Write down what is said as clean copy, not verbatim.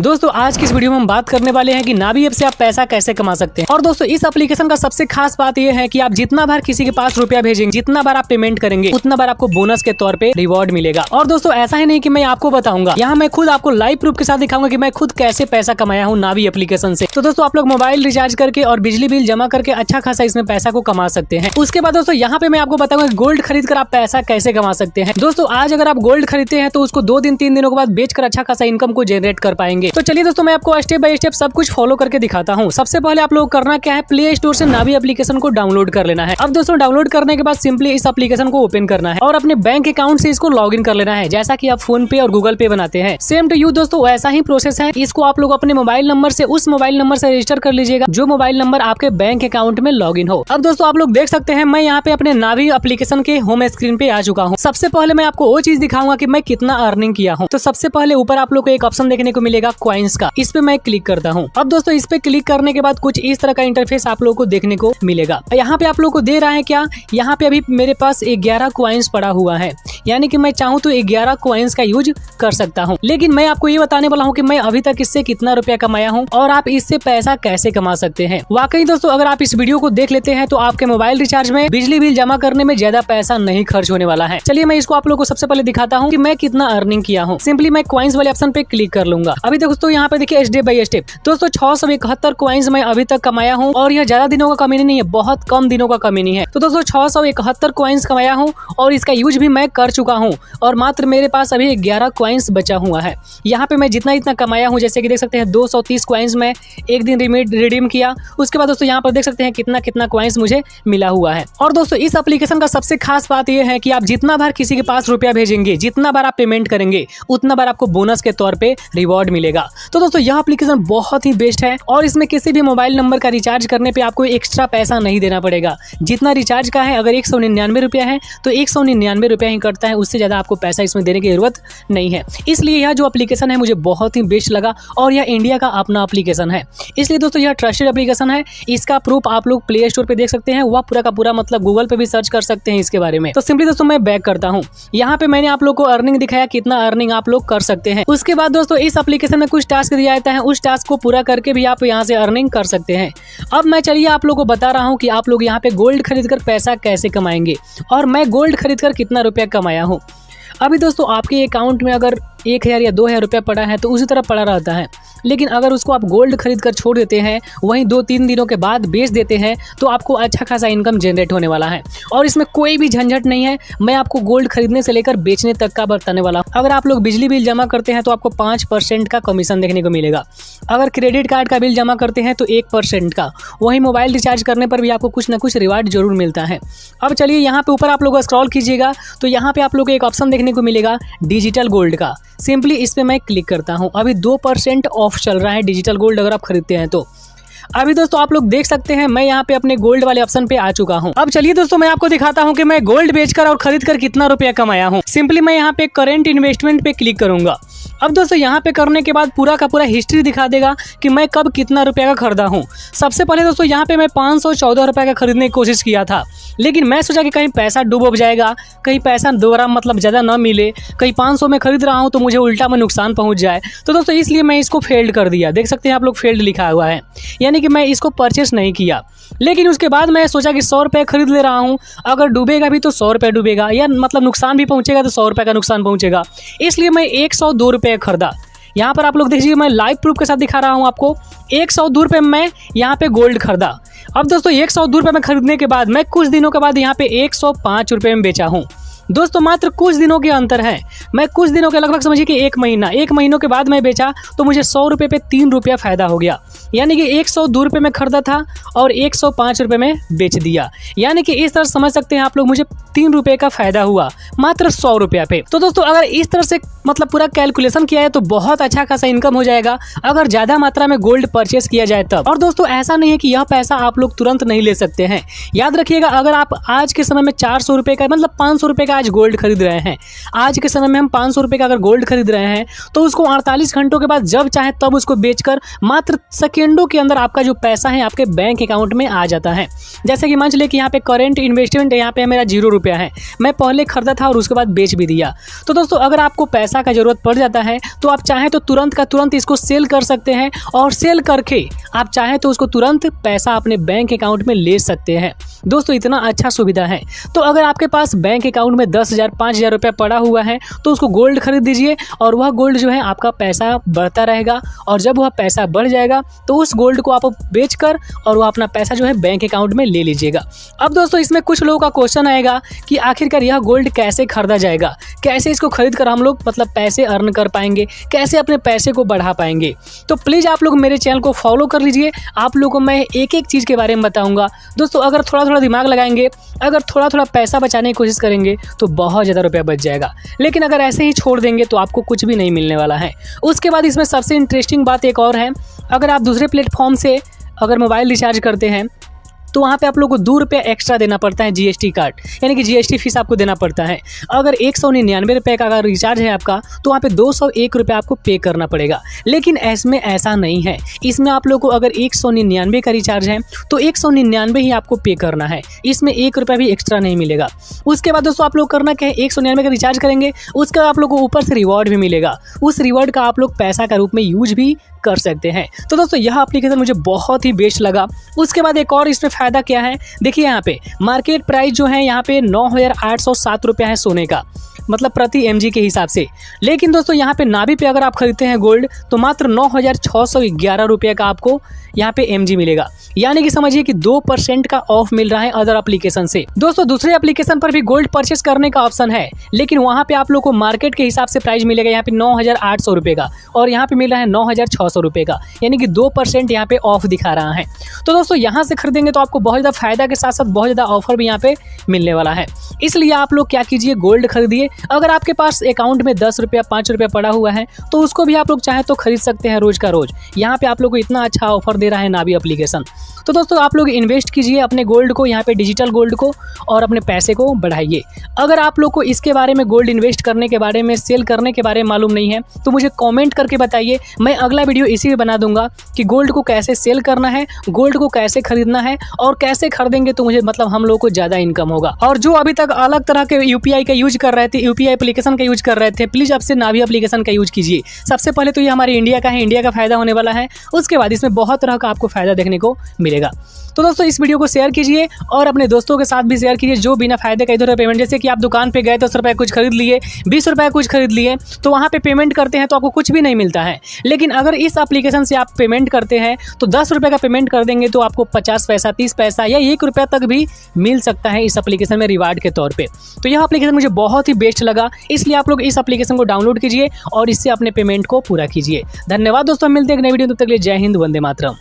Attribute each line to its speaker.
Speaker 1: दोस्तों आज की इस वीडियो में हम बात करने वाले हैं कि नावी ऐप से आप पैसा कैसे कमा सकते हैं। और दोस्तों इस एप्लीकेशन का सबसे खास बात यह है कि आप जितना बार किसी के पास रुपया भेजेंगे, जितना बार आप पेमेंट करेंगे, उतना बार आपको बोनस के तौर पे रिवॉर्ड मिलेगा। और दोस्तों ऐसा ही नहीं कि मैं आपको बताऊंगा, यहाँ मैं खुद आपको लाइव प्रूफ के साथ दिखाऊंगा कि मैं खुद कैसे पैसा कमाया हूँ नावी एप्लीकेशन से। तो दोस्तों आप लोग मोबाइल रिचार्ज करके और बिजली बिल जमा करके अच्छा खासा इसमें पैसा को कमा सकते हैं। उसके बाद दोस्तों यहाँ पे मैं आपको बताऊंगा गोल्ड खरीद कर आप पैसा कैसे कमा सकते हैं। दोस्तों आज अगर आप गोल्ड खरीदते हैं तो उसको 2 दिन 3 दिनों के बाद बेचकर अच्छा खासा इनकम को जनरेट कर पाएंगे। तो चलिए दोस्तों मैं आपको स्टेप बाय स्टेप सब कुछ फॉलो करके दिखाता हूँ। सबसे पहले आप लोग करना क्या है, प्ले स्टोर से नावी एप्लीकेशन को डाउनलोड कर लेना है। अब दोस्तों डाउनलोड करने के बाद सिंपली इस एप्लीकेशन को ओपन करना है और अपने बैंक अकाउंट से इसको लॉग इन कर लेना है, जैसा कि आप फोन पे और गूगल पे बनाते हैं। सेम टू यू दोस्तों वैसा ही प्रोसेस है। इसको आप लोग अपने मोबाइल नंबर से उस मोबाइल नंबर से रजिस्टर कर लीजिएगा जो मोबाइल नंबर आपके बैंक अकाउंट में लॉग इन हो। अब दोस्तों आप लोग देख सकते हैं मैं यहाँ पे अपने नावी एप्लीकेशन के होम स्क्रीन पे आ चुका हूँ। सबसे पहले मैं आपको वो चीज दिखाऊंगा कि मैं कितना अर्निंग किया हूँ। तो सबसे पहले ऊपर आप लोग को एक ऑप्शन देखने को मिलेगा कॉइन्स का, इस पे मैं क्लिक करता हूँ। अब दोस्तों इस पे क्लिक करने के बाद कुछ इस तरह का इंटरफेस आप लोगों को देखने को मिलेगा। यहाँ पे आप लोगों को दे रहा है क्या, यहाँ पे अभी मेरे पास 11 कॉइन्स पड़ा हुआ है, यानी कि मैं चाहूँ तो 11 कॉइन्स का यूज कर सकता हूँ। लेकिन मैं आपको ये बताने वाला हूँ कि मैं अभी तक इससे कितना रुपया कमाया हूँ और आप इससे पैसा कैसे कमा सकते हैं। वाकई दोस्तों अगर आप इस वीडियो को देख लेते हैं तो आपके मोबाइल रिचार्ज में, बिजली बिल जमा करने में ज्यादा पैसा नहीं खर्च होने वाला है। चलिए मैं इसको आप लोगों को सबसे पहले दिखाता हूँ कि मैं कितना अर्निंग किया हूँ। सिंपली मैं कॉइन्स वाले ऑप्शन पे क्लिक कर लूंगा। अभी दोस्तों यहाँ पे देखिए स्टेप बाय स्टेप दोस्तों 671 कॉइन्स मैं अभी तक कमाया हूँ और यह ज्यादा दिनों का कमी नहीं है, बहुत कम दिनों का कमी नहीं है। तो दोस्तों 671 कॉइन्स कमाया हूँ और इसका यूज भी मैं कर चुका हूँ और मात्र मेरे पास अभी 11 कॉइन्स बचा हुआ है। यहाँ पे मैं जितना कमाया हूँ, जैसे कि देख सकते हैं 230 कॉइन्स मैं एक दिन रिडीम किया। उसके बाद दोस्तों यहाँ पर देख सकते हैं कितना कॉइन्स मुझे मिला हुआ है। और दोस्तों इस एप्लीकेशन का सबसे खास बात यह है कि आप जितना बार किसी के पास रुपया भेजेंगे, जितना बार आप पेमेंट करेंगे, उतना बार आपको बोनस के तौर पे रिवॉर्ड मिलेगा। तो दोस्तों यह एप्लीकेशन बहुत ही बेस्ट है और इसमें किसी भी मोबाइल नंबर का रिचार्ज करने पे आपको एक्स्ट्रा पैसा नहीं देना पड़ेगा। जितना रिचार्ज का है, अगर 199 रुपया है तो 199 रुपया ही कटता है, उससे ज्यादा आपको पैसा इसमें देने की जरूरत नहीं है। इसलिए यह जो एप्लीकेशन है मुझे बहुत ही बेस्ट लगा और यह इंडिया का अपना एप्लीकेशन है, इसलिए दोस्तों यह ट्रस्टेड एप्लीकेशन है। इसका प्रूफ आप लोग प्ले स्टोर पे देख सकते हैं, वह पूरा का पूरा मतलब गूगल पे भी सर्च कर सकते हैं इसके बारे में। तो सिंपली दोस्तों मैं बैक करता हूँ। यहाँ पे मैंने आप लोग को अर्निंग दिखाया, कितना अर्निंग आप लोग कर सकते हैं। उसके बाद दोस्तों इस एप्लीकेशन में कुछ टास्क दिया जाता है, उस टास्क को पूरा करके भी आप यहाँ से अर्निंग कर सकते हैं। अब मैं चलिए आप लोगों को बता रहा हूँ कि आप लोग यहाँ पे गोल्ड खरीद कर पैसा कैसे कमाएंगे और मैं गोल्ड खरीद कर कितना रुपया कमाया हूँ। अभी दोस्तों आपके अकाउंट में अगर 1000 या 2000 रुपया पड़ा है तो उसी तरह पड़ा रहता है, लेकिन अगर उसको आप गोल्ड खरीद कर छोड़ देते हैं, वहीं 2-3 दिनों के बाद बेच देते हैं, तो आपको अच्छा खासा इनकम जनरेट होने वाला है और इसमें कोई भी झंझट नहीं है। मैं आपको गोल्ड खरीदने से लेकर बेचने तक का बताने वाला हूँ। अगर आप लोग बिजली बिल जमा करते हैं तो आपको 5% का कमीशन देखने को मिलेगा। अगर क्रेडिट कार्ड का बिल जमा करते हैं तो 1% का, वहीं मोबाइल रिचार्ज करने पर भी आपको कुछ ना कुछ रिवार्ड जरूर मिलता है। अब चलिए यहाँ पे ऊपर आप लोग स्क्रॉल कीजिएगा तो यहाँ पे आप लोग को एक ऑप्शन देखने को मिलेगा डिजिटल गोल्ड का। सिंपली इस पे मैं क्लिक करता हूँ। अभी 2% ऑफ चल रहा है डिजिटल गोल्ड अगर आप खरीदते हैं तो। अभी दोस्तों आप लोग देख सकते हैं मैं यहाँ पे अपने गोल्ड वाले ऑप्शन पे आ चुका हूँ। अब चलिए दोस्तों मैं आपको दिखाता हूँ कि मैं गोल्ड बेचकर और खरीद कर कितना रुपया कमाया हूँ। सिंपली मैं यहाँ पे करेंट इन्वेस्टमेंट पे क्लिक करूंगा। अब दोस्तों यहाँ पे करने के बाद पूरा का पूरा हिस्ट्री दिखा देगा कि मैं कब कितना रुपया का खरीदा हूँ। सबसे पहले दोस्तों यहाँ पे मैं 514 रुपया का खरीदने की कोशिश किया था, लेकिन मैं सोचा कि कहीं पैसा डूब जाएगा, कहीं पैसा दोबारा मतलब ज़्यादा ना मिले, कहीं 500 में खरीद रहा हूँ तो मुझे उल्टा में नुकसान पहुँच जाए। तो दोस्तों इसलिए मैं इसको फेल्ड कर दिया। देख सकते हैं आप लोग फेल्ड लिखा हुआ है, यानी कि मैं इसको परचेस नहीं किया। लेकिन उसके बाद मैं सोचा कि 100 रुपये खरीद ले रहा हूँ, अगर डूबेगा भी तो 100 रुपये डूबेगा, या मतलब नुकसान भी पहुँचेगा तो 100 रुपये का नुकसान पहुँचेगा। इसलिए मैं 102 रुपये खरीदा। यहाँ पर आप लोग देखिए मैं लाइव प्रूफ के साथ दिखा रहा हूँ आपको। 102 रुपये में यहाँ पे गोल्ड खरीदा। अब दोस्तों 102 रुपये में खरीदने के बाद मैं कुछ दिनों के बाद यहाँ पे 105 रुपये में बेचा हूँ। दोस्तों मात्र कुछ दिनों के अंतर है। मैं कुछ दिनों के लगभग समझिए कि 1 महीनों के बाद मैं बेचा तो मुझे 100 रुपये पे 3 रुपया फायदा हो गया, यानी कि 102 रुपये में खरीदा था और 105 रुपये में बेच दिया। यानी कि इस तरह समझ सकते हैं आप लोग, मुझे 3 रुपये का फायदा हुआ मात्र 100 रुपया पे। तो दोस्तों अगर इस तरह से मतलब पूरा कैलकुलेशन किया है तो बहुत अच्छा खासा इनकम हो जाएगा अगर ज्यादा मात्रा में गोल्ड परचेस किया जाए तब। और दोस्तों ऐसा नहीं है कि यह पैसा आप लोग तुरंत नहीं ले सकते हैं। याद रखिएगा अगर आप आज के समय में 400 रुपये का मतलब 500 रुपये का आज गोल्ड खरीद रहे हैं, आज के समय में हम 500 रुपये का अगर गोल्ड खरीद रहे हैं तो उसको 48 घंटों के बाद जब चाहे तब उसको बेचकर मात्र सेकेंडों के अंदर आपका जो पैसा है आपके बैंक अकाउंट में आ जाता है। जैसे कि मान चलिए कि यहाँ पे करेंट इन्वेस्टमेंट यहाँ पे मेरा 0 रुपया है, मैं पहले खरीदा था और उसके बाद बेच भी दिया। तो दोस्तों अगर आपको पैसा का जरूरत पड़ जाता है तो आप चाहें तो तुरंत का तुरंत इसको सेल कर सकते हैं और सेल करके आप चाहें तो उसको तुरंत पैसा अपने बैंक अकाउंट में ले सकते हैं। दोस्तों इतना अच्छा सुविधा है। तो अगर आपके पास बैंक अकाउंट में 10,000 5,000 रुपया पड़ा हुआ है तो उसको गोल्ड खरीद दीजिए और वह गोल्ड जो है आपका पैसा बढ़ता रहेगा और जब वह पैसा बढ़ जाएगा तो उस गोल्ड को आप बेचकर और वह अपना पैसा जो है बैंक अकाउंट में ले लीजिएगा। अब दोस्तों इसमें कुछ लोगों का क्वेश्चन आएगा कि आखिरकार यह गोल्ड कैसे खरीदा जाएगा, कैसे इसको खरीद कर हम लोग मतलब पैसे अर्न कर पाएंगे, कैसे अपने पैसे को बढ़ा पाएंगे। तो प्लीज़ आप लोग मेरे चैनल को फॉलो कर लीजिए, आप लोगों को मैं एक एक चीज़ के बारे में बताऊंगा। दोस्तों अगर थोड़ा थोड़ा दिमाग लगाएंगे, अगर थोड़ा थोड़ा पैसा बचाने की कोशिश करेंगे तो बहुत ज़्यादा रुपया बच जाएगा, लेकिन अगर ऐसे ही छोड़ देंगे तो आपको कुछ भी नहीं मिलने वाला है। उसके बाद इसमें सबसे इंटरेस्टिंग बात एक और है, अगर आप दूसरे प्लेटफॉर्म से अगर मोबाइल रिचार्ज करते हैं तो वहाँ पे आप लोग को 2 रुपये एक्स्ट्रा देना पड़ता है GST कार्ड, यानी कि GST फीस आपको देना पड़ता है। अगर 199 रुपये का अगर रिचार्ज है आपका तो वहाँ पे 201 रुपये आपको पे करना पड़ेगा। लेकिन इसमें ऐसा नहीं है, इसमें आप लोग को अगर 199 का रिचार्ज है तो 199 ही आपको पे करना है, इसमें 1 रुपया भी एक्स्ट्रा नहीं मिलेगा। उसके बाद दोस्तों आप लोग करना क्या है, 199 का रिचार्ज करेंगे, उसका आप लोग को ऊपर से रिवॉर्ड भी मिलेगा, उस रिवॉर्ड का आप लोग पैसा का रूप में यूज भी कर सकते हैं। तो दोस्तों यह एप्लीकेशन मुझे बहुत ही बेस्ट लगा। उसके बाद एक और इसमें फ़ायदा क्या है, देखिए यहाँ पे मार्केट प्राइस जो है यहाँ पे 9,807 रुपया है सोने का, मतलब प्रति mg के हिसाब से। लेकिन दोस्तों यहाँ पे नाभी पे अगर आप खरीदते हैं गोल्ड तो मात्र 9,611 रुपये का आपको यहाँ पे mg मिलेगा, यानी कि समझिए कि 2% का ऑफ मिल रहा है अदर एप्लीकेशन से। दोस्तों दूसरे एप्लीकेशन पर भी गोल्ड परचेस करने का ऑप्शन है, लेकिन वहाँ पे आप लोग को मार्केट के हिसाब से प्राइस मिलेगा यहाँ पे 9,800 रुपये का और यहाँ पे मिल रहा है 9,600 रुपये का, यानी कि 2% यहाँ पे ऑफ दिखा रहा है। तो दोस्तों यहाँ से खरीदेंगे तो आपको बहुत ज़्यादा फायदा के साथ साथ बहुत ज़्यादा ऑफर भी यहाँ पे मिलने वाला है। इसलिए आप लोग क्या कीजिए, गोल्ड खरीदिए। अगर आपके पास अकाउंट में 10 रुपया 5 रुपया पड़ा हुआ है तो उसको भी आप लोग चाहें तो खरीद सकते हैं रोज का रोज। यहाँ पे आप लोग को इतना अच्छा ऑफर दे रहा है नाभी एप्लीकेशन। तो दोस्तों आप लोग इन्वेस्ट कीजिए अपने गोल्ड को, यहाँ पे डिजिटल गोल्ड को, और अपने पैसे को बढ़ाइए। अगर आप लोग को इसके बारे में गोल्ड इन्वेस्ट करने के बारे में, सेल करने के बारे में मालूम नहीं है तो मुझे कमेंट करके बताइए, मैं अगला वीडियो इसी में बना दूंगा कि गोल्ड को कैसे सेल करना है, गोल्ड को कैसे खरीदना है और कैसे खरीदेंगे तो मुझे मतलब हम लोग को ज़्यादा इनकम होगा। और जो अभी तक अलग तरह के UPI का यूज कर रहे थे, UPI एप्लीकेशन का यूज कर रहे थे, प्लीज़ अब से नाभी एप्लीकेशन का यूज कीजिए। सबसे पहले तो ये हमारे इंडिया का है, इंडिया का फायदा होने वाला है, उसके बाद इसमें बहुत तरह का आपको फायदा देखने को मिलेगा। तो दोस्तों इस वीडियो को शेयर कीजिए और अपने दोस्तों के साथ भी शेयर कीजिए जो बिना फायदे का इधर पेमेंट, जैसे कि आप दुकान पे गए 10 रुपये कुछ खरीद लिए, 20 रुपये कुछ खरीद लिए, तो वहाँ पे पेमेंट करते हैं तो आपको कुछ भी नहीं मिलता है। लेकिन अगर इस एप्लीकेशन से आप पेमेंट करते हैं तो 10 रुपये का पेमेंट कर देंगे तो आपको 50 पैसा 30 पैसा या 1 रुपया तक भी मिल सकता है इस एप्लीकेशन में रिवार्ड के तौर पे। तो यह एप्लीकेशन मुझे बहुत ही बेस्ट लगा, इसलिए आप लोग इस एप्लीकेशन को डाउनलोड कीजिए और इससे अपने पेमेंट को पूरा कीजिए। धन्यवाद दोस्तों, मिलते हैं एक नई वीडियो, तब तक के लिए जय हिंद, वंदे मातरम।